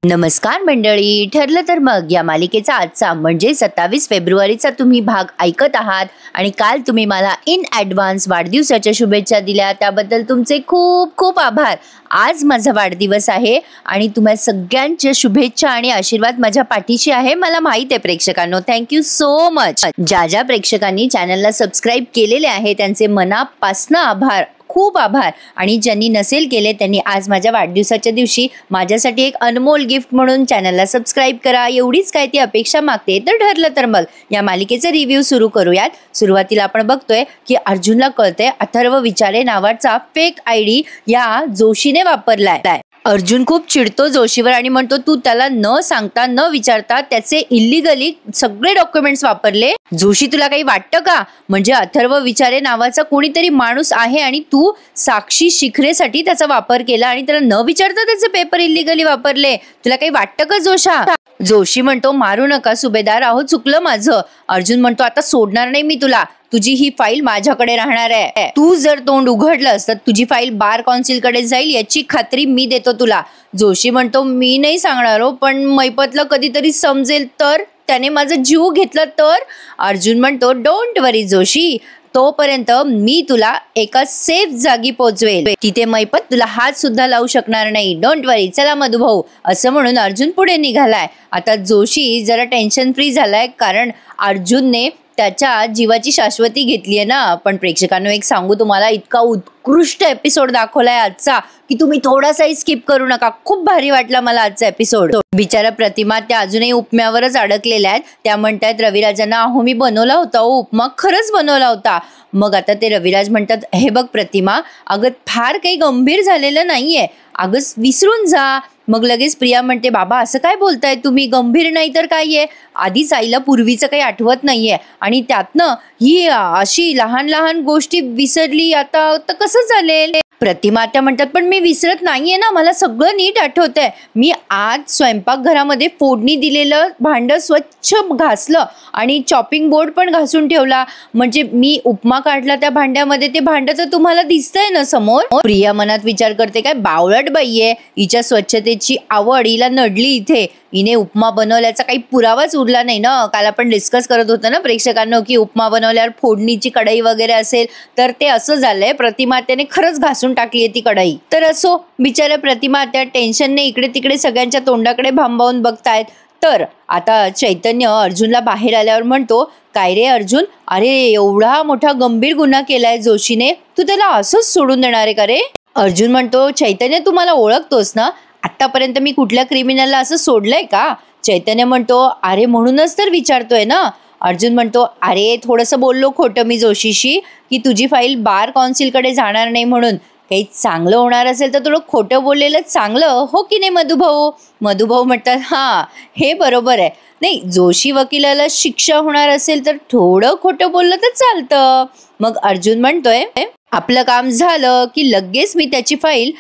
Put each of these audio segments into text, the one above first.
नमस्कार मंडळी, ठरलं तर मग या मालिकेचा आजचा म्हणजे 27 फेब्रुवारीचा तुम्ही भाग ऐकत आहात आणि काल तुम्ही मला इन ॲडव्हान्स वाढदिवसाच्या शुभेच्छा दिल्या, त्याबद्दल तुमचे खूप खूप आभार. आज माझा वाढदिवस आहे आणि तुम्हा सगळ्यांच्या शुभेच्छा आणि आशीर्वाद माझ्या पाठीशी आहे, मला माहित आहे प्रेक्षकांनो. Thank you so much. ज्या ज्या प्रेक्षकांनी चॅनलला सबस्क्राईब केलेले आहे त्यांचे मनापासून आभार, खूप आभार. आणि ज्यांनी नसेल केले त्यांनी आज माझ्या वाढदिवसाच्या दिवशी माझ्यासाठी एक अनमोल गिफ्ट म्हणून चॅनलला सबस्क्राईब करा, एवढीच काय ती अपेक्षा मागते. तर ठरलं तर मग या मालिकेचा रिव्ह्यू सुरू करूयात. सुरुवातीला आपण बघतोय की अर्जुनला कळतंय अथर्व विचारे नावाचा फेक आयडी या जोशीने वापरलाय. अर्जुन खूप चिडतो जोशीवर आणि म्हणतो तू त्याला न सांगता न विचारता त्याचे इल्लीगली सगळे डॉक्युमेंट्स वापरले. जोशी तुला काही वाटतं का? म्हणजे अथर्व विचारे नावाचा कोणीतरी माणूस आहे आणि तू साक्षी शिखरेसाठी त्याचा वापर केला आणि त्याला न विचारता त्याचे पेपर इल्लीगली वापरले. तुला काही वाटतं का जोशा? जोशी म्हणतो मारू नका सुभेदार, अहो चुकलं माझं. अर्जुन म्हणतो आता सोडणार नाही मी तुला, तुझी ही फाईल माझ्याकडे राहणार आहे. तू जर तोंड उघडलंस तर तुझी फाईल बार कौन्सिलकडे जाईल याची खात्री मी देतो तुला. जोशी म्हणतो मी नाही सांगणार हो, पण मैपतला कधीतरी समजेल तर, त्याने माझा जीव घेतला तर. अर्जुन म्हणतो डोंट वरी जोशी, तोपर्यंत मी तुला एका सेफ जागी पोहोचवेल, तिथे मैपत तुला हात सुद्धा लावू शकणार नाही. डोंट वरी, चला मधुभाऊ, असं म्हणून अर्जुन पुढे निघालाय. आता जोशी जरा टेन्शन फ्री झालाय कारण अर्जुनने त्याच्या जीवाची शाश्वती घेतली आहे ना. पण प्रेक्षकांनो एक सांगू तुम्हाला, इतका उत्कृष्ट एपिसोड दाखवलाय आजचा की तुम्ही थोडासाही स्किप करू नका. खूप भारी वाटला मला आजचा एपिसोड. बिचारा प्रतिमा त्या अजूनही उपम्यावरच अडकलेल्या आहेत. त्या म्हणतात रविराजांना अहो मी बनवला होता उपमा, खरंच बनवला होता. मग आता ते रविराज म्हणतात हे बघ प्रतिमा, अगं फार काही गंभीर झालेलं नाहीये, अगं विसरून जा. मग लगेच प्रिया म्हणते बाबा असं काय बोलताय तुम्ही, गंभीर नाही तर काय आहे, आधीच आईला पूर्वीचं काही आठवत नाहीये आणि त्यातनं ही अशी लहान लहान गोष्टी विसरली, आता तर कसं चालेल. प्रतिमा त्या म्हणतात पण मी विसरत नाहीये ना, मला सगळं नीट आठवतंय. मी आज स्वयंपाकघरामध्ये फोडणी दिलेलं भांडं स्वच्छ घासलं आणि चॉपिंग बोर्ड पण घासून ठेवला, म्हणजे मी उपमा काढला त्या भांड्यामध्ये, ते भांडं तर तुम्हाला दिसतंय ना समोर. प्रिया मनात विचार करते काय बावळट बाई आहे, हिच्या स्वच्छतेची आवड हिला नडली इथे, हिने उपमा बनवल्याचा काही पुरावाच उरला नाही ना. काल आपण डिस्कस करत होतो ना प्रेक्षकांनो की उपमा बनवल्यावर फोडणीची कढई वगैरे असेल तर ते असं झालंय, प्रतिमा त्याने खरंच घासून टाकली आहे ती कढई. तर असो, बिचाऱ्या प्रतिमा त्या टेन्शनने इकडे तिकडे सगळ्यांच्या तोंडाकडे भांबावून बघतायत. तर आता चैतन्य अर्जुनला बाहेर आल्यावर म्हणतो काय रे अर्जुन, अरे एवढा मोठा गंभीर गुन्हा केलाय जोशीने, तू त्याला असंच सोडून देणार आहे का रे? अर्जुन म्हणतो चैतन्य तू मला ओळखतोस ना, आतापर्यंत मी कुठल्या क्रिमिनलला असं सोडलंय का? चैतन्य म्हणतो अरे म्हणूनच तर विचारतोय ना. अर्जुन म्हणतो अरे थोडंसं बोललो खोटं मी जोशीशी की तुझी फाईल बार कौन्सिलकडे जाणार नाही म्हणून. काही चांगलं होणार असेल तर तुला खोटं बोललेलं चांगलं, हो की नाही मधुभाऊ? मधुभाऊ म्हणतात हां हे बरोबर आहे, नाही जोशी वकिलाला शिक्षा होणार असेल तर थोडं खोटं बोललं तर चालतं. मग अर्जुन म्हणतोय आपलं काम झालं की लगेच मी त्याची फाईल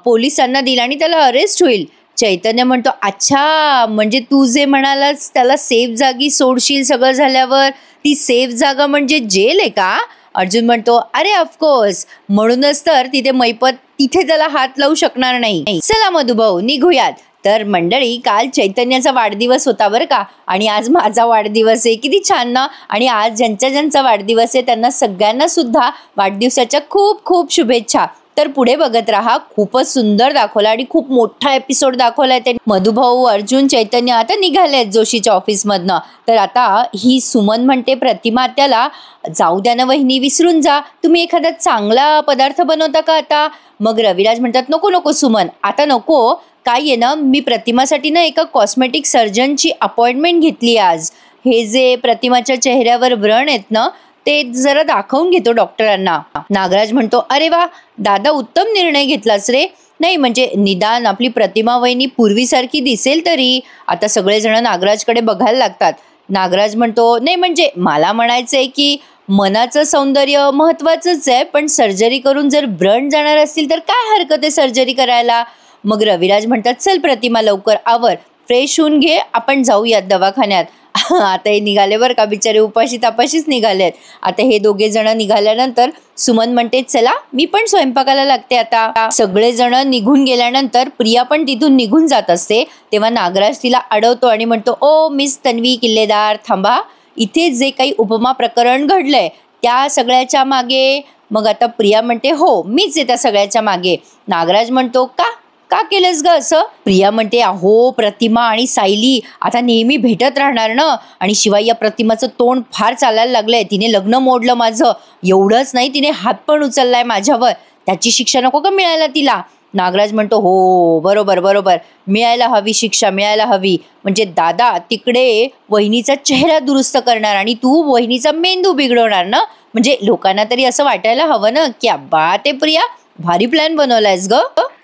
पोलिसांना दिली आणि त्याला अरेस्ट होईल. चैतन्य म्हणतो अच्छा, म्हणजे तू जे म्हणालास त्याला सेफ जागी सोडशील सगळं झाल्यावर, ती सेफ जागा म्हणजे जेल आहे का? अर्जुन म्हणतो अरे ऑफकोर्स, म्हणूनच तर तिथे मैपत तिथे त्याला हात लावू शकणार नाही. चला मधुभाऊ निघूयात. तर मंडळी काल चैतन्याचा वाढदिवस होता बरं का, आणि आज माझा वाढदिवस आहे. किती छान ना. आणि आज ज्यांचा ज्यांचा वाढदिवस आहे त्यांना सगळ्यांना सुद्धा वाढदिवसाच्या खूप खूप शुभेच्छा. तर पुढे बघत राहा, खूपच सुंदर दाखवला आणि खूप मोठा एपिसोड दाखवलाय त्यांनी. मधुभाऊ अर्जुन चैतन्य आता निघालेत जोशीच्या ऑफिसमधनं. तर आता ही सुमन म्हणते प्रतिमा त्याला जाऊ द्या ना वहिनी, विसरून जा, तुम्ही एखादा चांगला पदार्थ बनवता का आता? मग रविराज म्हणतात नको नको सुमन आता नको, काय आहे ना मी प्रतिमासाठी ना एका कॉस्मेटिक सर्जनची अपॉइंटमेंट घेतली आज. हे जे प्रतिमाच्या चेहऱ्यावर व्रण आहेत ना ते जरा दाखवून घेतो डॉक्टरांना. नागराज म्हणतो अरे वा दादा, उत्तम निर्णय घेतलास रे. नाही म्हणजे निदान आपली प्रतिमा वहिनी पूर्वीसारखी दिसेल तरी. आता सगळेजण नागराजकडे बघायला लागतात. नागराज म्हणतो नाही म्हणजे मला म्हणायचंय की मनाचं सौंदर्य महत्वाचंच आहे, पण सर्जरी करून जर व्रण जाणार असतील तर काय हरकत आहे सर्जरी करायला. मग रविराज म्हणतात चल प्रतिमा लवकर आवर, फ्रेश होऊन घे, आपण जाऊयात दवाखान्यात. आता हे निघाले बरं का, बिचारे उपाशी तापाशीच निघालेत. आता हे दोघे जण निघाल्यानंतर सुमन म्हणते चला मी पण स्वयंपाकाला लागते. आता सगळे जण निघून गेल्यानंतर प्रिया पण तिथून निघून जात असते. तेव्हा नागराज तिला अडवतो आणि म्हणतो, ओ मिस तन्वी किल्लेदार, थांबा. इथे जे काही उपमा प्रकरण घडलंय त्या सगळ्याच्या मागे. मग आता प्रिया म्हणते हो मीच आहे त्या सगळ्याच्या मागे. नागराज म्हणतो का का केलंस ग असं? प्रिया म्हणते अहो प्रतिमा आणि सायली आता नेहमी भेटत राहणार ना, आणि शिवाय या प्रतिमाचं तोंड फार चालायला लागलंय. तिने लग्न मोडलं माझं. एवढंच नाही, तिने हात पण उचललाय माझ्यावर. त्याची शिक्षा नको का मिळायला तिला? नागराज म्हणतो हो बरोबर बरोबर, मिळायला हवी शिक्षा, मिळायला हवी. म्हणजे दादा तिकडे वहिनीचा चेहरा दुरुस्त करणार आणि तू वहिनीचा मेंदू बिघडवणार ना. म्हणजे लोकांना तरी असं वाटायला हवं ना की अब्बा ते प्रिया भारी प्लॅन बनवलायस ग.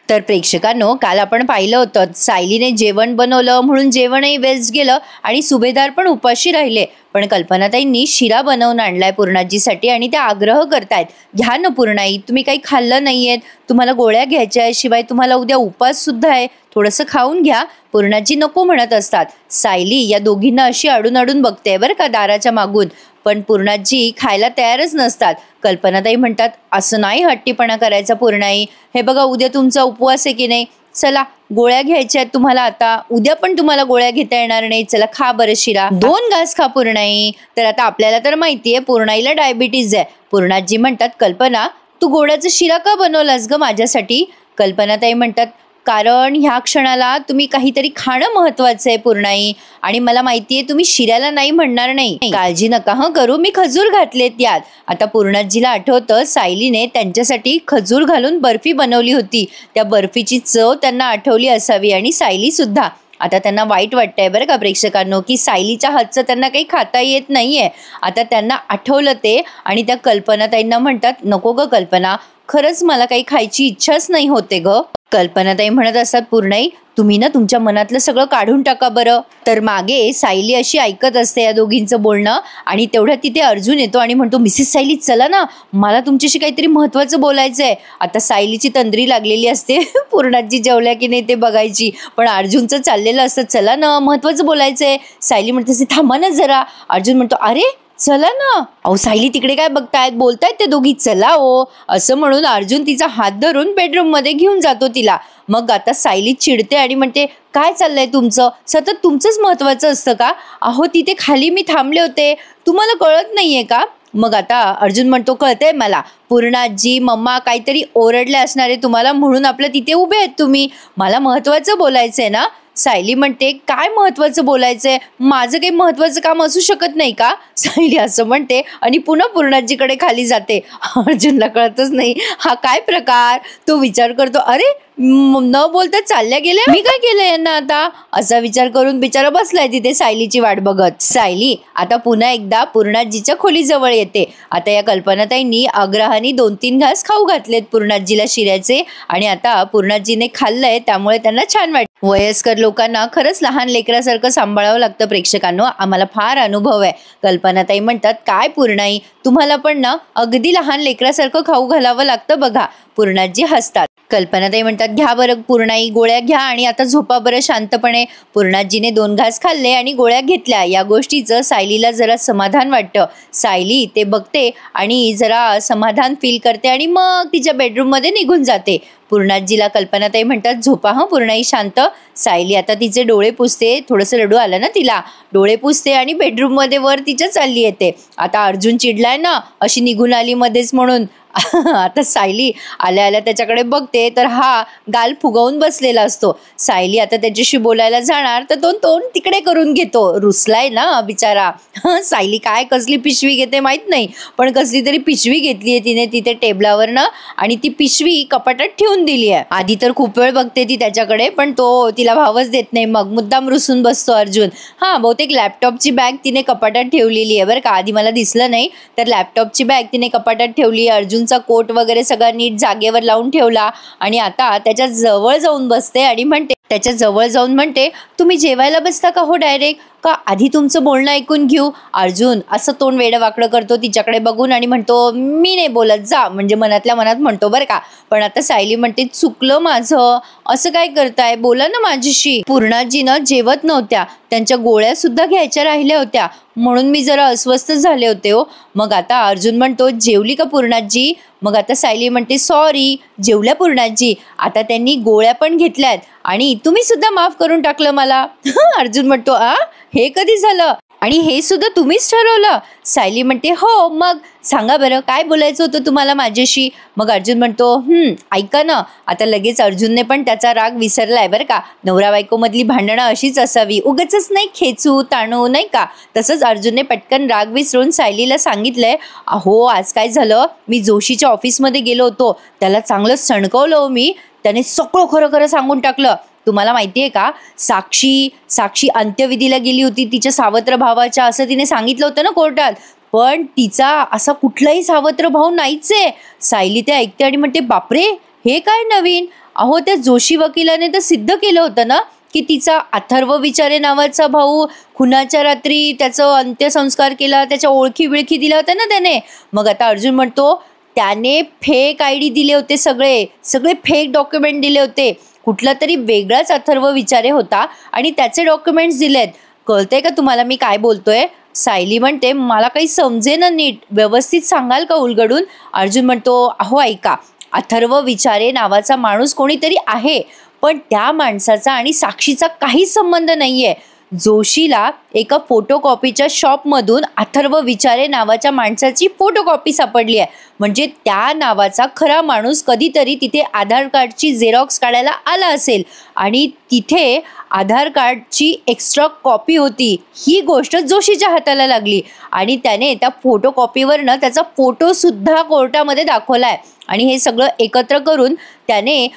तर प्रेक्षकांनो, काल आपण पाहिलं होतं सायलीने जेवण बनवलं म्हणून जेवणही वेस्ट गेलं आणि सुभेदार पण उपाशी राहिले. पण कल्पनाताईंनी शिरा बनवून आणलाय पूर्णाजीसाठी आणि त्या आग्रह करतायत, घ्या ना पूर्णाई, तुम्ही काही खाल्लं नाहीयेत, तुम्हाला गोळ्या घ्यायच्या आहे, शिवाय तुम्हाला उद्या उपास सुद्धा आहे, थोडंसं खाऊन घ्या. पूर्णाजी नको म्हणत असतात. सायली या दोघींना अशी अडून अडून बघते बरं का दाराच्या मागून, पण पूर्णाजी खायला तयारच नसतात. कल्पनाताई म्हणतात असं नाही हट्टीपणा करायचा पूर्णाई, हे बघा उद्या तुमचा उपवास आहे की नाही, चला गोळ्या घ्यायच्या आहेत तुम्हाला, आता उद्या पण तुम्हाला गोळ्या घेता येणार नाही, चला खा बरं शिरा, 2 घास खा पूर्णाई. तर आता आपल्याला तर माहितीये पूर्णाईला डायबिटीज आहे. पूर्णाजी म्हणतात कल्पना तू गोळ्याचा शिरा का बनवलास ग माझ्यासाठी? कल्पनाताई म्हणतात कारण ह्या क्षणाला तुम्ही काहीतरी खाणं महत्वाचं आहे पूर्णाई, आणि मला माहितीये तुम्ही शिऱ्याला नाही म्हणणार नाही, काळजी नका हं करू, मी खजूर घातलेत यात. आता पूर्णाजीला आठवतं सायलीने त्यांच्यासाठी खजूर घालून बर्फी बनवली होती. त्या बर्फीची चव त्यांना आठवली असावी आणि सायली सुद्धा. आता त्यांना वाईट वाटतंय बरं का प्रेक्षकांनो की सायलीच्या हातचं त्यांना काही खाता येत नाहीये. आता त्यांना आठवलं ते आणि त्या कल्पनाताईंना म्हणतात नको ग कल्पना, खरंच मला काही खायची इच्छाच नाही होते ग. कल्पनाताई म्हणत असतात पूर्णाई तुम्ही ना तुमच्या मनातलं सगळं काढून टाका बरं. तर मागे सायली अशी ऐकत असते या दोघींचं बोलणं आणि तेवढ्यात तिथे अर्जुन येतो आणि म्हणतो मिसेस सायली चला ना, मला तुमच्याशी काहीतरी महत्वाचं बोलायचं आहे. आता सायलीची तंद्री लागलेली असते पूर्णाजी जेवल्या की नाही ते बघायची, पण अर्जुनचं चाललेलं असतं चला ना महत्वाचं बोलायचं आहे. सायली म्हणते थांबा ना जरा. अर्जुन म्हणतो अरे चला ना, अहो सायली तिकडे काय बघतायत, बोलतायत ते दोघी, चला ओ. असं म्हणून अर्जुन तिचा हात धरून बेडरूम मध्ये घेऊन जातो तिला. मग आता सायली चिडते आणि म्हणते काय चाललंय तुमचं, सतत तुमचंच महत्वाचं असतं का? अहो तिथे खाली मी थांबले होते, तुम्हाला कळत नाहीये का? मग आता अर्जुन म्हणतो कळतंय मला, पूर्णाजी मम्मा काहीतरी ओरडले असणारे तुम्हाला म्हणून आपलं तिथे उभे आहेत तुम्ही, मला महत्वाचं बोलायचंय ना. सायली म्हणते काय महत्वाचं बोलायचंय, माझं काही महत्वाचं काम असू शकत नाही का? सायली असं म्हणते आणि पुन्हा पूर्णाजीकडे खाली जाते. अर्जुनला कळतच नाही हा काय प्रकार. तो विचार करतो अरे न बोलता चालल्या गेल्या, मी काय केलं यांना आता, असा विचार करून बिचारा बसलाय तिथे सायलीची वाट बघत. सायली आता पुन्हा एकदा पूर्णाजीच्या खोलीजवळ येते. आता या कल्पनाताईंनी आग्रहाने 2-3 घास खाऊ घातलेत पूर्णाजीला शिऱ्याचे आणि आता पूर्णाजीने खाल्लंय त्यामुळे त्यांना छान वाटतं. वयस्कर लोकांना खरंच लहान लेकरासारखं सांभाळावं लागतं प्रेक्षकांनो, आम्हाला फार अनुभव आहे. कल्पनाताई म्हणतात काय पूर्णाई तुम्हाला पण ना अगदी लहान लेकरासारखं खाऊ घालावं लागतं बघा. पूर्णाजी हसतात. कल्पनाताई म्हणतात घ्या बरं पूर्णाई गोळ्या घ्या आणि आता झोपा बरं शांतपणे. पूर्णाजीने 2 घास खाल्ले आणि गोळ्या घेतल्या. या गोष्टीचं सायलीला जरा समाधान वाटतं. सायली ते बघते आणि जरा समाधान फील करते आणि मग तिच्या बेडरूम मध्ये निघून जाते. पूर्णाजीला कल्पनाताई म्हणतात झोपा हं पूर्णाई शांत. सायली आता तिचे डोळे पुसते, थोडंसं रडू आलं ना तिला, डोळे पुसते आणि बेडरूम मध्ये वर तिच्या चालली येते. आता अर्जुन चिडलाय ना अशी निघून आली मध्येच म्हणून. आता सायली आल्या आल्या त्याच्याकडे बघते तर हा गाल फुगवून बसलेला असतो. सायली आता त्याच्याशी बोलायला जाणार तर तो तोंड तिकडे करून घेतो, रुसलाय ना बिचारा. सायली काय कसली पिशवी घेते माहित नाही, पण कसली तरी पिशवी घेतलीये तिने तिथे टेबलावरनं आणि ती पिशवी कपाटात ठेवून दिली आहे. आधी तर खूप वेळ बघते ती त्याच्याकडे पण तो तिला भावच देत नाही. मग मुद्दाम रुसून बसतो अर्जुन. हा बहुतेक लॅपटॉपची बॅग तिने कपाटात ठेवलेली आहे बरं का, आधी मला दिसलं नाही. तर लॅपटॉपची बॅग तिने कपाटात ठेवली. अर्जुनचा कोट वगैरे सगळा नीट जागेवर लावून ठेवला आणि आता त्याच्या जवळ जाऊन बसते आणि म्हणते तुम्ही जेवायला बसता का हो डायरेक्ट? का आधी तुमचं बोलणं ऐकून घेऊ? अर्जुन असं तोंड वेडं-वाकडं करतो तिच्याकडे बघून आणि म्हणतो, "मी नाही बोलत जा." म्हणजे मनातल्या मनात म्हणतो बरं का. पण आता सायली म्हणते, "चुकलं माझं. असं काय करताय? बोला ना माझ्याशी." पूर्णाजीनं जेवत नव्हत्या. त्यांच्या गोळ्या सुद्धा घ्यायच्या राहिल्या होत्या. म्हणून मी जरा अस्वस्थ झाले होते हो. मग आता अर्जुन म्हणतो, "जेवली का पूर्णाजी?" मग आता सायली म्हणते, "सॉरी." जेवल्या पूर्णाजी. आता त्यांनी गोळ्या पण घेतल्यात आणि तुम्ही सुद्धा माफ करून टाकलं मला. अर्जुन म्हणतो, हे कधी झालं? आणि हे सुद्धा तुम्हीच ठरवलं?" सायली म्हणते, "हो, मग सांगा बरं काय बोलायचं होतं तुम्हाला माझ्याशी?" मग अर्जुन म्हणतो, ऐका ना." आता लगेच अर्जुनने पण त्याचा राग विसरलाय बरं का. नवरा बायकोमधली भांडणं अशीच असावी, उगाचच नाही खेचू ताणू, नाही का. तसंच अर्जुनने पटकन राग विसरून सायलीला सांगितलंय, "अहो आज काय झालं, मी जोशीच्या ऑफिसमध्ये गेलो होतो. त्याला चांगलं सणकवलं हो मी. त्याने सगळं खरं खरं सांगून टाकलं. तुम्हाला माहिती आहे का, साक्षी अंत्यविधीला गेली होती तिच्या सावत्र भावाच्या, असं तिने सांगितलं होतं ना कोर्टात. पण तिचा असा कुठलाही सावत्र भाऊ नाहीच आहे." सायली ते ऐकते आणि म्हणते, "बापरे, हे काय नवीन? अहो त्या जोशी वकिलाने तर सिद्ध केलं होतं ना की तिचा अथर्व विचारे नावाचा भाऊ खुनाच्या रात्री त्याचं अंत्यसंस्कार केला, त्याच्या ओळखी बिळखी दिल्या होत्या ना त्याने." मग आता अर्जुन म्हणतो, "त्याने फेक ID दिले होते, सगळे फेक डॉक्युमेंट दिले होते. कुठला तरी वेगळाच अथर्व विचारे होता आणि त्याचे डॉक्युमेंट्स दिलेत. कळतंय का तुम्हाला मी काय बोलतोय?" सायली म्हणते, "मला काही समजेना नीट, व्यवस्थित सांगाल का उलगडून?" अर्जुन म्हणतो, "अहो ऐका, अथर्व विचारे नावाचा माणूस कोणीतरी आहे, पण त्या माणसाचा आणि साक्षीचा काहीच संबंध नाहीये. जोशीला एका फोटोकॉपीच्या शॉपमधून अथर्व विचारे नावाच्या माणसाची फोटोकॉपी सापडली आहे. म्हणजे त्या नावाचा खरा माणूस कधीतरी तिथे आधार कार्डची झेरॉक्स काढायला आला असेल आणि तिथे आधार कार्डची एक्स्ट्रा कॉपी होती. ही गोष्ट जोशीच्या हाताला लागली आणि त्याने त्या फोटोकॉपीवरनं त्याचा फोटोसुद्धा कोर्टामध्ये दाखवलाय. आणि हे सगळं एकत्र करून त्याने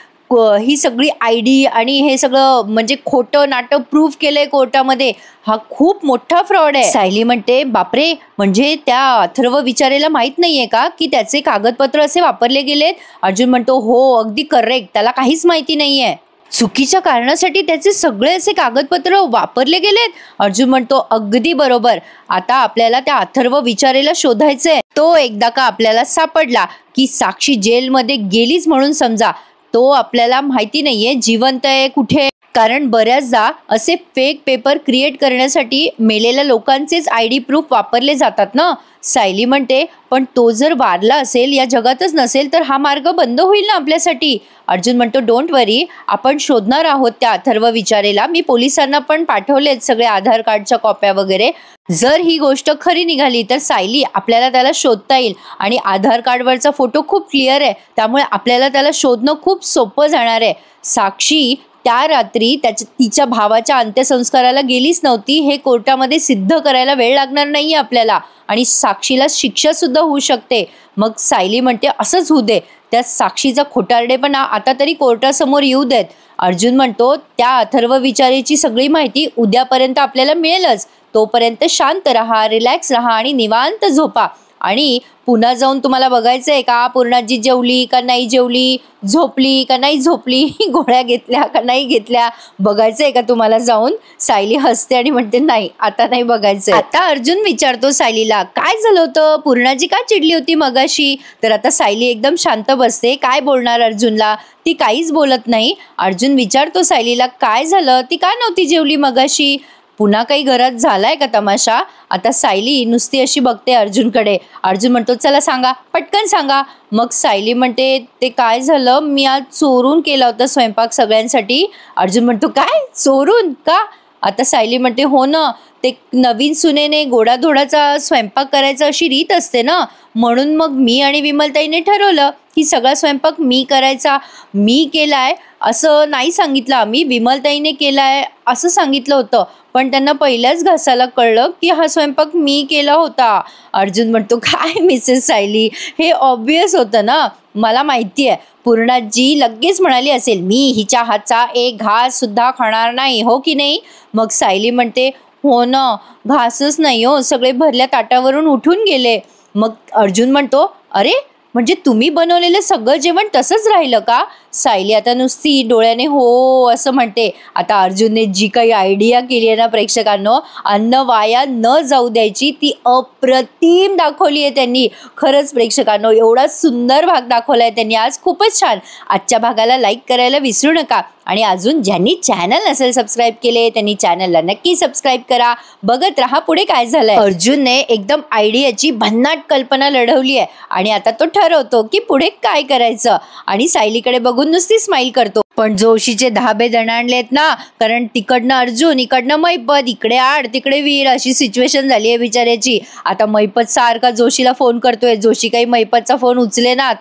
ही सगळी ID आणि हे सगळं म्हणजे खोटं नाटक प्रूव्ह केलंय कोर्टामध्ये. हा खूप मोठा फ्रॉड आहे." सायली म्हणते, "बापरे, म्हणजे त्या अथर्व विचारेला माहित नाहीये का की त्याचे कागदपत्र असे वापरले गेलेत?" अर्जुन म्हणतो, "हो, अगदी करेक्ट. त्याला काहीच माहिती नाहीये. चुकीच्या कारणासाठी त्याचे सगळे असे कागदपत्र वापरले गेलेत." अर्जुन म्हणतो, "अगदी बरोबर. आता आपल्याला त्या अथर्व विचारेला शोधायचंय. तो एकदा का आपल्याला सापडला की साक्षी जेलमध्ये गेलीच म्हणून समजा. तो आपल्याला माहिती नाहीये जिवंत आहे कुठे, कारण बऱ्याचदा असे फेक पेपर क्रिएट करण्यासाठी मेलेल्या लोकांचेच ID प्रूफ वापरले जातात ना." सायली म्हणते, "पण तो जर वारला असेल, या जगातच नसेल, तर हा मार्ग बंद होईल ना आपल्यासाठी." अर्जुन म्हणतो, "डोंट वरी, आपण शोधणार आहोत त्या अथर्व विचारेला. मी पोलिसांना पण पाठवलेत सगळे आधार कार्डच्या कॉप्या वगैरे. जर ही गोष्ट खरी निघाली तर सायली आपल्याला त्याला शोधता येईल आणि आधार कार्डवरचा फोटो खूप क्लिअर आहे, त्यामुळे आपल्याला त्याला शोधणं खूप सोपं जाणार आहे. साक्षी त्या रात्री तिच्या भावाच्या अंत्यसंस्काराला गेलीच नव्हती, हे कोर्टामध्ये सिद्ध करायला वेळ लागणार नाही आपल्याला आणि साक्षीला शिक्षा सुद्धा होऊ शकते." मग सायली म्हणते, "असंच होऊ दे. त्या साक्षीचा खोटारडेपणा आता तरी कोर्टासमोर येऊ देत." अर्जुन म्हणतो, "त्या अथर्व विचारेची सगळी माहिती उद्यापर्यंत आपल्याला मिळेलच. तोपर्यंत शांत राहा, रिलॅक्स राहा आणि निवांत झोपा. आणि पुन्हा जाऊन तुम्हाला बघायचंय का पूर्णाजी जेवली का नाही जेवली, झोपली का नाही झोपली, गोळ्या घेतल्या का नाही घेतल्या, बघायचंय का तुम्हाला जाऊन?" सायली हसते आणि म्हणते, "नाही, आता नाही बघायचंय." आता अर्जुन विचारतो सायलीला, "काय झालं होतं? पूर्णाजी का चिडली होती मगाशी?" तर आता सायली एकदम शांत बसते. काय बोलणार अर्जुनला? ती काहीच बोलत नाही. अर्जुन विचारतो सायलीला, "काय झालं? ती का नव्हती जेवली मगाशी? पुन्हा काही घरात झालाय का तमाशा?" आता सायली नुसती अशी बघते अर्जुनकडे. अर्जुन म्हणतो, "चला सांगा, पटकन सांगा." मग सायली म्हणते, "ते काय झालं, मी आज चोरून केला होता स्वयंपाक सगळ्यांसाठी." अर्जुन म्हणतो, "काय चोरून का?" आता सायली म्हणते, "हो ना, ते नवीन सुनेने गोडाधोडाचा स्वयंपाक करायचा अशी रीत असते ना, म्हणून मग मी आणि विमलताईने ठरवलं की सगळा स्वयंपाक मी करायचा. मी केलाय असं नाही सांगितलं आम्ही, विमलताईने केलाय असं सांगितलं होतं, पण त्यांना पहिल्याच घासाला कळलं की हा स्वयंपाक मी केला होता." अर्जुन म्हणतो, "काय मिसेस सायली, हे ऑब्वियस होतं ना. मला माहिती आहे पूर्णाजी लगेच म्हणाली असेल, मी हिच्या हातचा एक घास सुद्धा खाणार नाही, हो की नाही?" मग सायली म्हणते, "हो ना, घासच नाही हो, सगळे भरल्या ताटावरून उठून गेले." मग अर्जुन म्हणतो, "अरे म्हणजे तुम्ही बनवलेलं सगळं जेवण तसंच राहिलं का? सायली आता नुसती डोळ्याने हो असं म्हणते. आता अर्जुनने जी काही आयडिया केली आहे ना प्रेक्षकांनो, अन्न वाया न जाऊ द्यायची, ती अप्रतिम दाखवली आहे त्यांनी. खरंच प्रेक्षकांनो, एवढा सुंदर भाग दाखवलाय त्यांनी आज, खूपच छान. आजच्या भागाला लाईक करायला विसरू नका आणि अजून ज्यांनी चॅनल नसेल सबस्क्राईब केले त्यांनी चॅनलला नक्की सबस्क्राईब करा. बघत राहा पुढे काय झालंय. अर्जुनने एकदम आयडियाची भन्नाट कल्पना लढवली आहे आणि आता तो ठरवतो की पुढे काय करायचं आणि सायलीकडे बघून नुसती स्माईल करतो. पण जोशीचे धाबे दणाणलेत ना, कारण तिकडनं अर्जुन, इकडनं मैपत, इकडे आड तिकडे वीर, अशी सिच्युएशन झाली आहे बिचाऱ्याची. आता मैपत सारखा जोशीला फोन करतोय, जोशी काही मैपतचा फोन उचले ना.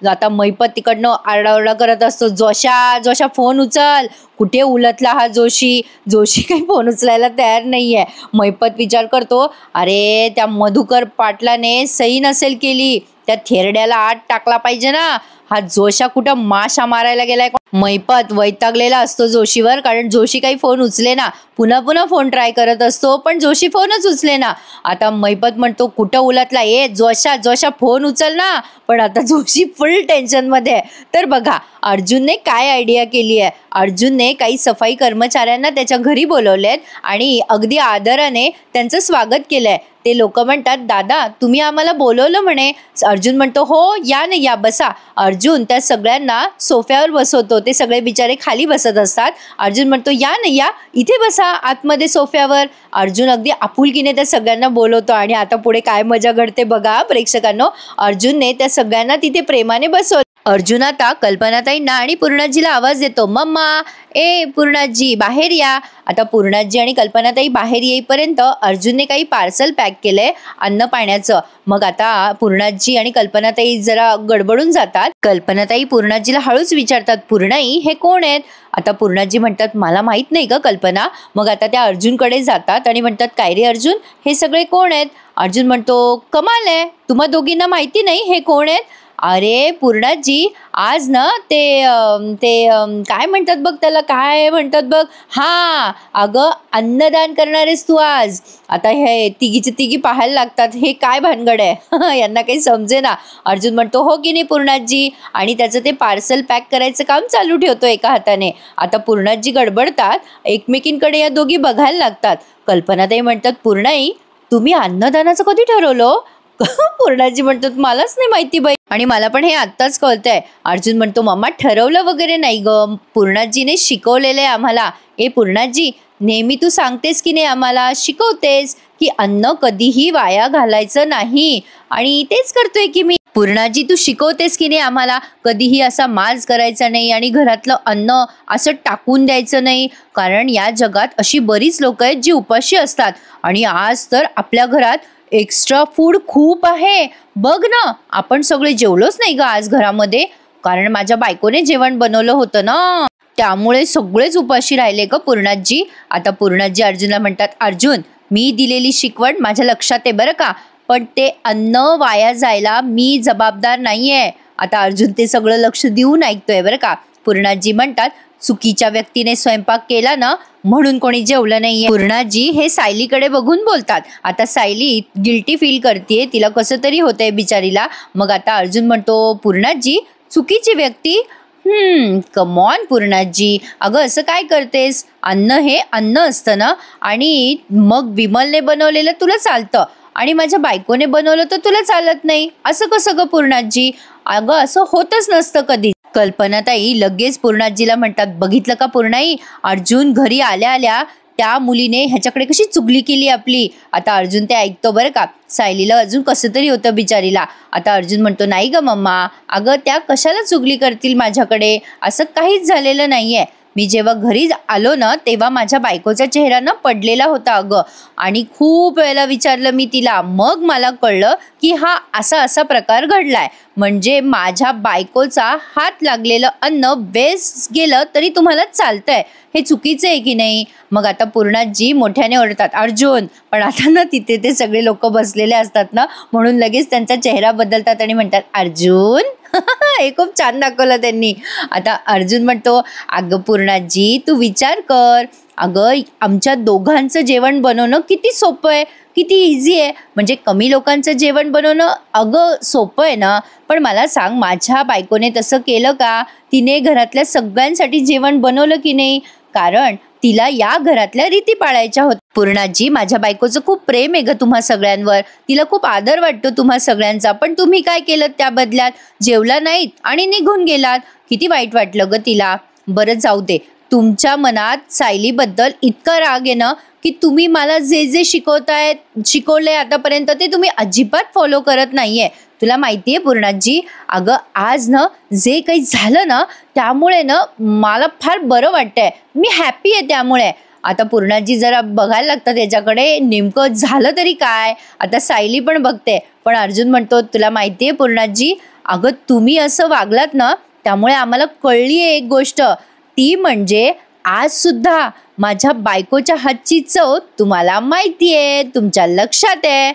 आता मैपत तिकडनं आरडाओरडा करत असतो, जोशा जोशा फोन उचल. कुठे उलटला हा जोशी. जोशी काही फोन उचलायला तयार नाहीये. मैपत विचार करतो, अरे त्या मधुकर पाटलाने सही नसेल केली, त्या थेरड्याला आत टाकला पाहिजे ना. हा जोशा कुठं माशा मारायला गेलाय. मैपत वैतागलेला असतो जोशीवर, कारण जोशी काही फोन उचले ना. पुन्हा पुन्हा फोन ट्राय करत असतो पण जोशी फोनच उचले ना. आता मैपत म्हणतो, कुठं उलटला ए जोशा, जोशा फोन उचल ना. पण आता जोशी फुल टेन्शन मध्ये आहे. तर बघा अर्जुनने काय आयडिया केली आहे. अर्जुनने काही सफाई कर्मचाऱ्यांना त्याच्या घरी बोलवलेत आणि अगदी आदराने त्यांचं स्वागत केलंय. ते लोक म्हणतात, दादा तुम्ही आम्हाला बोलवलं म्हणे. अर्जुन म्हणतो, हो या ना, या बसा. अर्जुन त्या सगळ्यांना सोफ्यावर बसवतो. ते सगळे बिचारे खाली बसत असतात. अर्जुन म्हणतो, या ना, या इथे बसा आतमध्ये सोफ्यावर. अर्जुन अगदी आपुलकीने त्या सगळ्यांना बोलवतो आणि आता पुढे काय मजा घडते बघा प्रेक्षकांनो. अर्जुनने त्या सगळ्यांना तिथे प्रेमाने बसवलं. अर्जुन आता कल्पनाताईंना आणि पूर्णाजीला आवाज देतो, मम्मा ए पूर्णाजी बाहेर या. आता पूर्णाजी आणि कल्पनाताई बाहेर येईपर्यंत अर्जुनने काही पार्सल पॅक केलंय अन्न पाण्याचं. मग आता पूर्णाजी आणि कल्पनाताई जरा गडबडून जातात. कल्पनाताई पूर्णाजीला हळूच विचारतात, पूर्णाई हे कोण आहेत? आता पूर्णाजी म्हणतात, मला माहित नाही ग कल्पना. मग आता त्या अर्जुनकडे जातात आणि म्हणतात, काय रे अर्जुन, हे सगळे कोण आहेत? अर्जुन म्हणतो, कमाल आहे, तुम्हा दोघींना माहिती नाही हे कोण आहेत? अरे पूर्णाजी, आज ना ते काय म्हणतात बघ, त्याला काय म्हणतात बघ, हा अगं अन्नदान करणारेस तू आज. आता हे तिघीचे तिघी पाहायला लागतात, हे काय भानगड आहे यांना काही समजे ना. अर्जुन म्हणतो, हो की नाही पूर्णाजी, आणि त्याचं ते पार्सल पॅक करायचं काम चालू ठेवतो एका हाताने. आता पूर्णाजी गडबडतात, एकमेकींकडे या दोघी बघायला लागतात. कल्पनाताई म्हणतात, पूर्णाई तुम्ही अन्नदानाचं कधी ठरवलं? पूर्णाजी म्हणतात, मलाच नाही माहिती बाई, आणि मला पण हे आत्ताच कळतंय. अर्जुन म्हणतो, मम्मा ठरवलं वगैरे नाही ग, पूर्णाजीने शिकवलेलं आहे आम्हाला. ए पूर्णाजी, नेहमी तू सांगतेस की नाही आम्हाला, शिकवतेस की अन्न कधीही वाया घालायचं नाही, आणि तेच करतोय की मी. पूर्णाजी तू शिकवतेस की नाही आम्हाला, कधीही असा माज करायचा नाही आणि घरातलं अन्न असं टाकून द्यायचं नाही, कारण या जगात अशी बरीच लोक आहेत जी उपाशी असतात, आणि आज तर आपल्या घरात एक्स्ट्रा फूड खूप आहे. बघ ना, आपण सगळे जेवलोच नाही ग आज घरामध्ये, कारण माझ्या बायकोने जेवण बनवलं होतं ना, त्यामुळे सगळेच उपाशी राहिले ग पूर्णाजी. आता पूर्णाजी अर्जुनला म्हणतात, अर्जुन मी दिलेली शिकवण माझ्या लक्षात आहे बरं का, पण ते अन्न वाया जायला मी जबाबदार नाहीये. आता अर्जुन ते सगळं लक्ष देऊन ऐकतोय बरं का. पूर्णाजी म्हणतात, चुकीच्या व्यक्तीने स्वयंपाक केला ना म्हणून कोणी जेवलं नाहीये. पूर्णाजी हे सायलीकडे बघून बोलतात. आता सायली गिल्टी फील करते, तिला कसं तरी होतंय बिचारीला. मग आता अर्जुन म्हणतो, पूर्णाजी चुकीची व्यक्ती, कमॉन पूर्णाजी, अगं असं काय करतेस, अन्न हे अन्न असतं ना, आणि मग विमलने बनवलेलं तुला चालतं आणि माझ्या बायकोने बनवलं तर तुला चालत नाही, असं कसं ग पूर्णाजी? अगं असं होतच नसतं कधी. कल्पनाताई लगेच पूर्णाजीला म्हणतात, बघितलं का पूर्णाई, अर्जुन घरी आल्या आल्या त्या मुलीने ह्याच्याकडे कशी चुगली केली आपली. आता अर्जुन ते ऐकतो बरं का. सायलीला अजून कसं तरी होतं बिचारीला. आता अर्जुन म्हणतो, नाही ग मम्मा, अगं त्या कशाला चुगली करतील माझ्याकडे, असं काहीच झालेलं नाहीये. मी जेव्हा घरी आलो ना तेव्हा माझ्या बायकोचा चेहरा ना पडलेला होता अगं, आणि खूप वेळेला विचारलं मी तिला, मग मला कळलं की हा असा प्रकार घडलाय. म्हणजे माझ्या बायकोचा हात लागलेलं अन्न वेस्ट गेलं तरी तुम्हाला चालतंय, हे चुकीचं आहे की नाही? मग आता पूर्णाजी मोठ्याने ओरडतात, अर्जुन, पण आता ना तिथे ते सगळे लोक बसलेले असतात ना, म्हणून लगेच त्यांचा चेहरा बदलतात आणि म्हणतात, अर्जुन हे खूप छान दाखवलं त्यांनी. आता अर्जुन म्हणतो, अगं पूर्णाजी तू विचार कर, अगं आमच्या दोघांचं जेवण बनवणं किती सोपं आहे, किती इझी आहे. म्हणजे कमी लोकांचं जेवण बनवणं अगं सोपं आहे ना. पण मला सांग, माझ्या बायकोने तसं केलं का? तिने घरातल्या सगळ्यांसाठी जेवण बनवलं की नाही? कारण तिला या घरातल्या रीती पाळायच्या होत्या. पूर्णाजी, माझ्या बायकोचं खूप प्रेम आहे ग तुम्हा सगळ्यांवर. तिला खूप आदर वाटतो तुम्हा सगळ्यांचा. पण तुम्ही काय केलं त्या बदल्यात? जेवला नाहीत आणि निघून गेलात. किती वाईट वाटलं ग तिला. बरं जाऊ दे. तुमच्या मनात सायलीबद्दल इतका राग आहे ना, की तुम्ही मला जे जे शिकवलंय आतापर्यंत ते तुम्ही अजिबात फॉलो करत नाहीये. तुला माहितीये पूर्णाजी, अगं आज ना जे काही झालं ना, त्यामुळे ना मला फार बरं वाटतंय. मी हॅपी आहे त्यामुळे. आता पूर्णाजी जरा बघायला लागतं त्याच्याकडे, नेमकं झालं तरी काय. आता सायली पण बघते. पण अर्जुन म्हणतो, तुला माहितीये पूर्णाजी, अगं तुम्ही असं वागलात ना, त्यामुळे आम्हाला कळलीये एक गोष्ट. ती म्हणजे आज सुद्धा माझ्या बायकोच्या हातची चव तुम्हाला माहितीये, तुमच्या लक्षात आहे.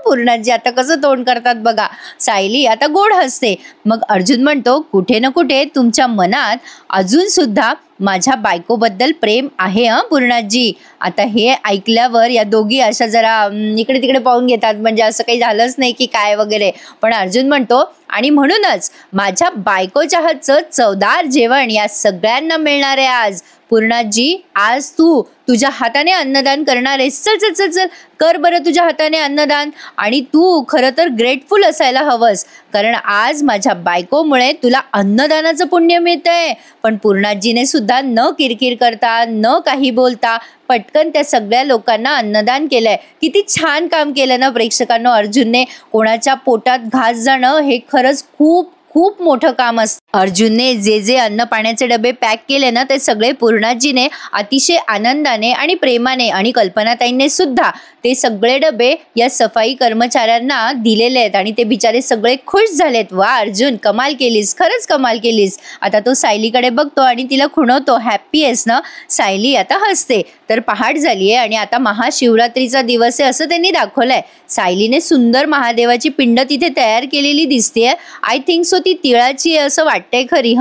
पूर्णाजी आता कसं तोंड करतात बघा. सायली आता गोड हसते. मग अर्जुन म्हणतो, कुठे ना कुठे तुमच्या मनात अजून सुद्धा माझ्या बायकोबद्दल प्रेम आहे पूर्णाजी. आता हे ऐकल्यावर या दोघी अशा जरा इकडे तिकडे पाहून घेतात, म्हणजे असं काही झालंच नाही की काय वगैरे. पण अर्जुन म्हणतो, आणि म्हणूनच माझ्या बायकोच्या हातचं चवदार जेवण या सगळ्यांना मिळणार आहे आज. पूर्णाजी, आज तू तुझ्या हाताने अन्नदान करणार आहेस. चल चल चल चल, कर बरं तुझ्या हाताने अन्नदान. आणि तू खरं तर ग्रेटफुल असायला हवंस, कारण आज माझ्या बायकोमुळे तुला अन्नदानाचं पुण्य मिळतंय. पण पूर्णाजीने सुद्धा न किरकिर करता, न काही बोलता पटकन त्या सगळ्या लोकांना अन्नदान केलंय. किती छान काम केलं ना प्रेक्षकांनो अर्जुनने. कोणाच्या पोटात घास जाणं हे खरंच खूप खूप मोठं काम असतं. अर्जुनने जे जे अन्न पाण्याचे डबे पॅक केले ना, ते सगळे पूर्णाजीने अतिशय आनंदाने आणि प्रेमाने, आणि कल्पनाताईंनी सुद्धा ते सगळे डबे या सफाई कर्मचाऱ्यांना दिलेले आहेत. आणि ते बिचारे सगळे खुश झालेत. वा अर्जुन, कमाल केलीस, खरंच कमाल केलीस. आता तो सायलीकडे बघतो आणि तिला खुणवतो, हॅप्पी आहेस ना? सायली आता हसते. तर पहाट झालीये आणि आता महाशिवरात्रीचा दिवस आहे असं त्यांनी दाखवलंय. सायलीने सुंदर महादेवाची पिंड तिथे तयार केलेली दिसतेय. आय थिंक सो ती तिळाची आहे असं वाटतंय खरी.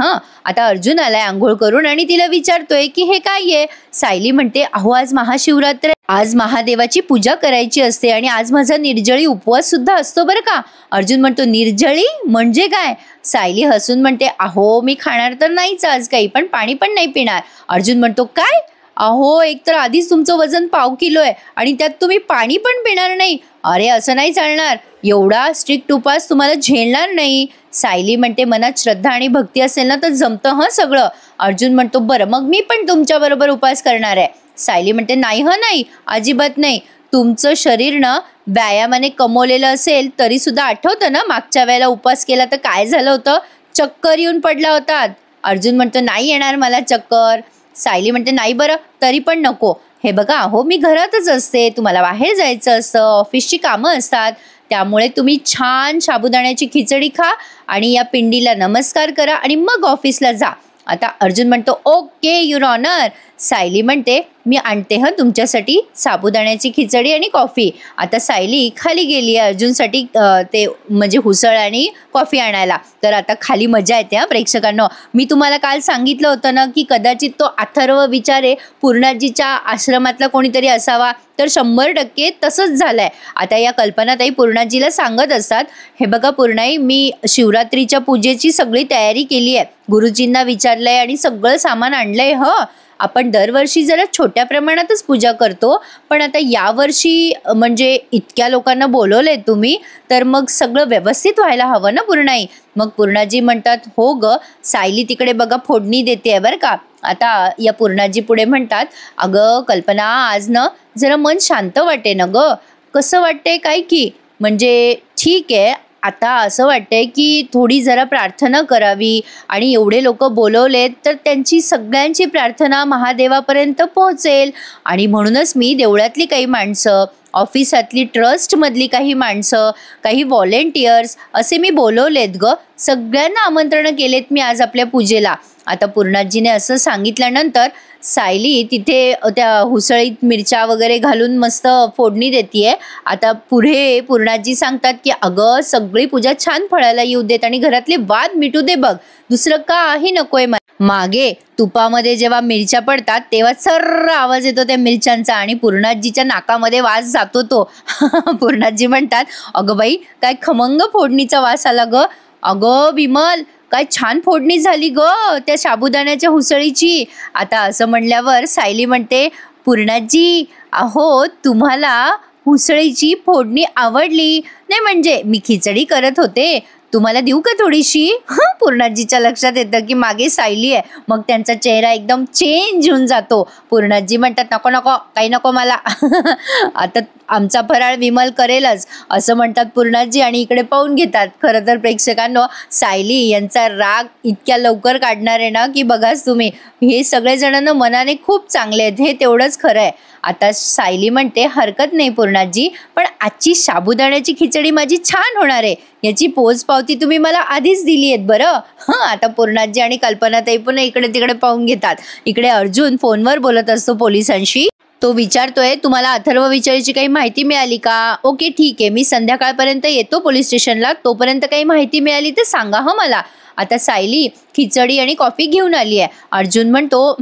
आता अर्जुन आलाय आंघोळ करून आणि तिला विचारतोय की हे काय आहे. सायली म्हणते, अहो आज महाशिवरात्र, आज महादेवाची पूजा करायची असते आणि आज माझा निर्जळी उपवास सुद्धा असतो बरं का. अर्जुन म्हणतो, निर्जळी म्हणजे काय? सायली हसून म्हणते, अहो मी खाणार तर नाहीच आज काही, पण पाणी पण नाही पिणार. अर्जुन म्हणतो, काय? अहो एक तर आधीच तुमचं वजन 1.5 किलो आहे आणि त्यात तुम्ही पाणी पण पिणार नाही. अरे असं नाही चालणार, एवढा स्ट्रिक्ट उपास तुम्हाला झेलणार नाही. सायली म्हणते, मनात श्रद्धा आणि भक्ती असेल ना तर जमतं सगळं. अर्जुन म्हणतो, बरं मग मी पण तुमच्या बरोबर उपास करणार आहे. सायली म्हणते, नाही नाही, अजिबात नाही. तुमचं शरीर ना व्यायामाने कमवलेलं असेल तरी सुद्धा आठवतं ना मागच्या वेळेला उपवास केला तर काय झालं होतं? चक्कर येऊन पडला होता. अर्जुन म्हणतो, नाही येणार मला चक्कर. सायली म्हणते, नाही बरं तरी पण नको. हे बघा, अहो मी घरातच असते, तुम्हाला बाहेर जायचं असतं, ऑफिसची कामं असतात, त्यामुळे तुम्ही छान साबुदाण्याची खिचडी खा आणि या पिंडीला नमस्कार करा आणि मग ऑफिसला जा. आता अर्जुन म्हणतो, ओके युअर ऑनर. सायली म्हणते, मी आणते तुमच्यासाठी साबुदाण्याची खिचडी आणि कॉफी. आता सायली खाली गेली आहे अर्जुनसाठी ते म्हणजे हुसळ आणि कॉफी आणायला. तर आता खाली मजा येते प्रेक्षकांनो. मी तुम्हाला काल सांगितलं होतं ना की कदाचित तो अथर्व विचारे पूर्णाजीच्या आश्रमातला कोणीतरी असावा, तर 100% तसंच झालंय. आता या कल्पनाताई पूर्णाजीला सांगत असतात, हे बघा पूर्णाई, मी शिवरात्रीच्या पूजेची सगळी तयारी केली आहे, गुरुजींना विचारलंय आणि सगळं सामान आणलंय. आपण दरवर्षी जरा छोट्या प्रमाणातच पूजा करतो, पण आता यावर्षी म्हणजे इतक्या लोकांना बोलवलंय तुम्ही, तर मग सगळं व्यवस्थित व्हायला हवं ना पूर्णाई. मग पूर्णाजी म्हणतात, हो ग. सायली तिकडे बघा फोडणी देते बरं का. आता या पूर्णाजी पुढे म्हणतात, अगं कल्पना, आज ना जरा मन शांत वाटे ना ग. कसं वाटतंय काय की, म्हणजे ठीक आहे, आता असं वाटतंय की थोडी जरा प्रार्थना करावी आणि एवढे लोक बोलवलेत तर त्यांची सगळ्यांची प्रार्थना महादेवापर्यंत पोहोचेल. आणि म्हणूनच मी देवळातली काही माणसं, ऑफिसातली ट्रस्टमधली काही माणसं, काही व्हॉलेंटियर्स असे मी बोलवलेत ग. सगळ्यांना आमंत्रण केलेत मी आज आपल्या पूजेला. आता पूर्णाजीने असं सांगितल्यानंतर सायली तिथे त्या हुसळीत मिरच्या वगैरे घालून मस्त फोडणी देतीये. आता पुढे पूर्णाजी सांगतात की अगं सगळी पूजा छान फळायला येऊ देत आणि घरातले वाद मिटू दे बघ, दुसरं काही नकोय मला. मागे तुपामध्ये जेव्हा मिरच्या पडतात तेव्हा सर्र आवाज येतो त्या मिरच्यांचा आणि पूर्णाजीच्या नाकामध्ये वास जातो तो. पूर्णाजी म्हणतात, अगं बाई काय खमंग फोडणीचा वास आला ग. अगं विमल काय छान फोडणी झाली ग त्या साबुदाण्याच्या हुसळीची. आता असं म्हणल्यावर सायली म्हणते, पूर्णाजी अहो तुम्हाला हुसळीची फोडणी आवडली नाही, म्हणजे मी खिचडी करत होते, तुम्हाला देऊ का थोडीशी. पूर्णाजीच्या लक्षात येतं की मागे सायली आहे. मग त्यांचा चेहरा एकदम चेंज होऊन जातो. पूर्णाजी म्हणतात, नको नको काही नको मला. आता आमचा फराळ विमल करेलच असं म्हणतात पूर्णाजी आणि इकडे पाहून घेतात. खरं तर प्रेक्षकांनो, सायली यांचा राग इतक्या लवकर काढणार आहे ना की बघाच तुम्ही. हे सगळेजण मनाने खूप चांगले आहेत, हे तेवढंच खरं आहे. आता सायली म्हणते, हरकत नाही पूर्णाजी, पण आजची साबुदाण्याची खिचडी माझी छान होणार आहे याची पोच पावती तुम्ही मला आधीच दिली आहेत बरं. आता पूर्णाजी आणि कल्पनाताई पण इकडे तिकडे पाहून घेतात. इकडे अर्जुन फोनवर बोलत असतो पोलिसांशी. तो विचारतोय, तुम्हाला अथर्व विचारायची काही माहिती मिळाली का. ओके ठीक आहे, मी संध्याकाळपर्यंत येतो पोलीस स्टेशनला, तोपर्यंत काही माहिती मिळाली तर सांगा मला. आता सायली खिचडी आणि कॉफी घेऊन आली आहे. अर्जुन म्हणतो,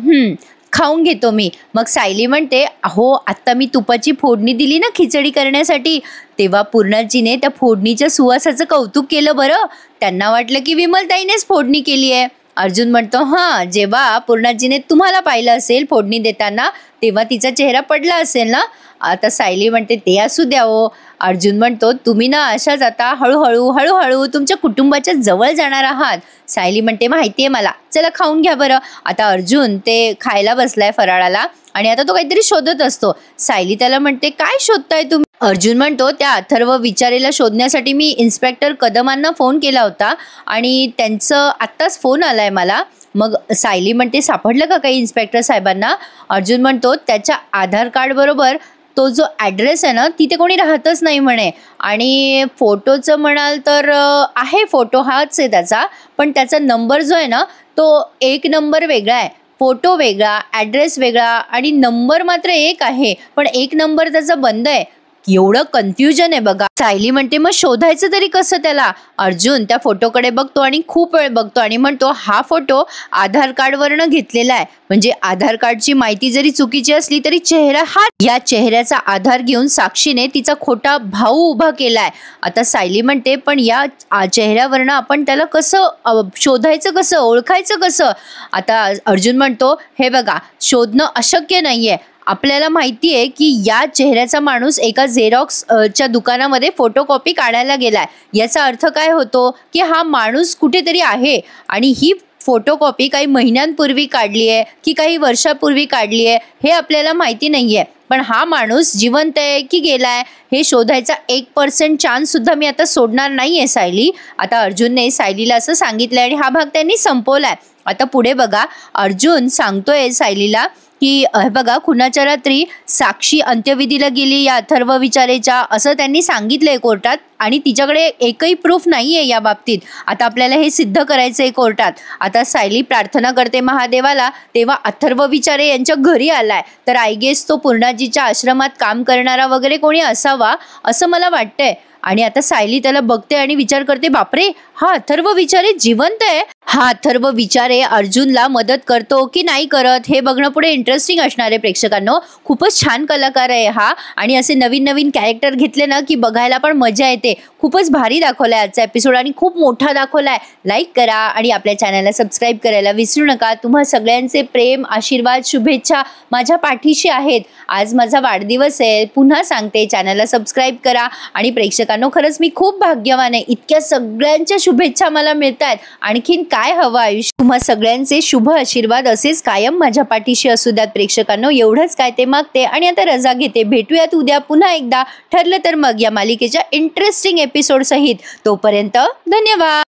खाऊन घेतो मी. मग सायली म्हणते, अहो आत्ता मी तुपाची फोडणी दिली ना खिचडी करण्यासाठी, तेव्हा पूर्णाजीने त्या फोडणीच्या सुवासाचं कौतुक केलं बरं. त्यांना वाटलं की विमलताईनेच फोडणी केली आहे. अर्जुन म्हणतो, हां जेव्हा पूर्णाजीने तुम्हाला पाहिलं असेल फोडणी देताना तेव्हा तिचा चेहरा पडला असेल ना. आता सायली म्हणते, ते असू द्या हो. अर्जुन म्हणतो, तुम्ही ना अशाच आता हळूहळू तुमच्या कुटुंबाच्या जवळ जाणार आहात. सायली म्हणते, माहिती आहे मला, चला खाऊन घ्या बरं. आता अर्जुन ते खायला बसलाय फराळाला आणि आता तो काहीतरी शोधत असतो. सायली त्याला म्हणते, काय शोधताय तुम्ही. अर्जुन म्हणतो, त्या अथर्व विचारेला शोधण्यासाठी मी इन्स्पेक्टर कदमांना फोन केला होता आणि त्यांचं आत्ताच फोन आलाय मला. मग सायली म्हणते, सापडलं का काही इन्स्पेक्टर साहेबांना. अर्जुन म्हणतो, त्याच्या आधार कार्ड बरोबर तो जो ॲड्रेस आहे ना तिथे कोणी राहतच नाही म्हणे. आणि फोटोचं म्हणाल तर आहे, फोटो हाच आहे त्याचा, पण त्याचा नंबर जो आहे ना तो एक नंबर वेगळा आहे, फोटो वेगळा, ॲड्रेस वेगळा आणि नंबर मात्र एक आहे, पण एक नंबर त्याचा बंद आहे. एवढं कन्फ्युजन आहे बघा. सायली म्हणते, मग शोधायचं तरी कसं त्याला. अर्जुन त्या फोटोकडे बघतो आणि खूप वेळ बघतो आणि म्हणतो, हा फोटो आधार कार्डवरनं घेतलेला आहे, म्हणजे आधार कार्डची माहिती जरी चुकीची असली तरी चेहरा हा, या चेहऱ्याचा आधार घेऊन साक्षीने तिचा खोटा भाऊ उभा केलाय. आता सायली म्हणते, पण या चेहऱ्यावरनं आपण त्याला कसं शोधायचं, कसं ओळखायचं कसं. आता अर्जुन म्हणतो, हे बघा शोधणं अशक्य नाहीये. आपल्याला माहिती आहे की या चेहऱ्याचा माणूस एका झेरॉक्सच्या दुकानामध्ये फोटोकॉपी काढायला गेलाय. याचा अर्थ काय होतो की हा माणूस कुठेतरी आहे आणि ही फोटोकॉपी काही महिन्यांपूर्वी काढली आहे की काही वर्षापूर्वी काढली आहे हे आपल्याला माहिती नाही आहे. पण हा माणूस जिवंत आहे की गेलाय हे शोधायचा 1% चान्स सुद्धा मी आता सोडणार नाही आहे सायली. आता अर्जुनने सायलीला असं सांगितलंय आणि हा भाग त्यांनी संपवलाय. आता पुढे बघा, अर्जुन सांगतोय सायलीला की बघा खुनाच्या रात्री साक्षी अंत्यविधीला गेली या अथर्व विचारेच्या, असं त्यांनी सांगितलंय कोर्टात आणि तिच्याकडे एकही प्रूफ नाही आहे या बाबतीत. आता आपल्याला हे सिद्ध करायचं आहे कोर्टात. आता सायली प्रार्थना करते महादेवाला, तेव्हा अथर्व विचारे यांच्या घरी आलाय, तर आय गेस तो पूर्णाजीच्या आश्रमात काम करणारा वगैरे कोणी असावा असं मला वाटतंय. आणि आता सायली त्याला बघते आणि विचार करते, बापरे हा अथर्व विचारे जिवंत आहे. हा अथर्व विचारे अर्जुनला मदत करतो की नाही करत हे बघणं पुढे इंटरेस्टिंग असणार आहे प्रेक्षकांनो. खूपच छान कलाकार आहे हा आणि असे नवीन नवीन कॅरेक्टर घेतले ना की बघायला पण मजा येते. खूपच भारी दाखवलाय आजचा एपिसोड आणि खूप मोठा दाखवलाय. लाईक करा आणि आपल्या चॅनलला सबस्क्राईब करायला विसरू नका. तुम्हा सगळ्यांचे प्रेम, आशीर्वाद, शुभेच्छा माझ्या पाठीशी आहेत. आज माझा वाढदिवस आहे. पुन्हा सांगते, चॅनलला सबस्क्राईब करा. आणि प्रेक्षकांनो खरंच मी खूप भाग्यवान आहे, इतक्या सगळ्यांच्या शुभेच्छा मला मिळत आहेत. आणखीन काय हवं आयुष्य. तुम्हा सगळ्यांचे शुभ आशीर्वाद असेच कायम माझ्या पाठीशी असू द्यात प्रेक्षकांनो. एवढंच काय ते मागते आणि आता रजा घेते. भेटूयात उद्या पुन्हा एकदा, ठरलं तर मग या मालिकेच्या इंटरेस्टिंग एपिसोड सहित. तोपर्यंत धन्यवाद.